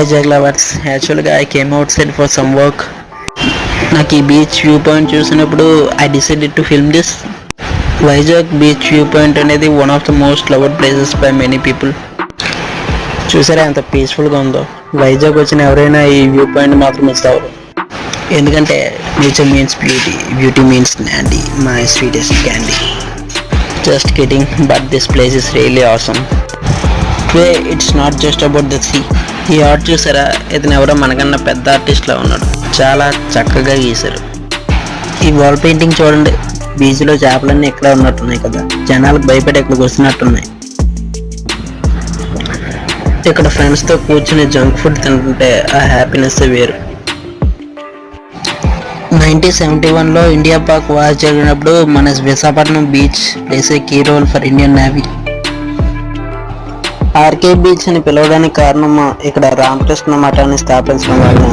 Vizag lovers, యాక్చువల్గా I came outside for some work. నాకు ఈ బీచ్ వ్యూ పాయింట్ చూసినప్పుడు I decided to film this. Vizag beach view point అనేది one of the most loved places by many people. చూసారా ఎంత పీస్ఫుల్గా ఉందో. వైజాగ్ వచ్చిన ఎవరైనా ఈ వ్యూ పాయింట్ మాత్రం మిస్ అవ్వరు. ఎందుకంటే nature means beauty, beauty means Nandi, my sweetest candy. Just kidding, but this place is really awesome. It's not just about the sea. ఈ ఆర్ట్ చూసారా, ఇతను ఎవరో మనకన్నా పెద్ద ఆర్టిస్ట్లా ఉన్నాడు. చాలా చక్కగా గీశారు. ఈ వాల్ పెయింటింగ్ చూడండి, బీచ్లో చేపలన్నీ ఎక్కడ ఉన్నట్టున్నాయి కదా, జనాలకు భయపడి ఇక్కడికి వస్తున్నట్టున్నాయి. ఇక్కడ ఫ్రెండ్స్తో కూర్చుని జంక్ ఫుడ్ తింటుంటే ఆ హ్యాపీనెస్ వేరు. 1971లో ఇండియా పాక్ వార్ జరిగినప్పుడు మన Visakhapatnam beach place a key role for Indian navy. RK beach అని పిలవడానికి కారణం ఇక్కడ రామకృష్ణ మఠాన్ని స్థాపించడం వల్ల.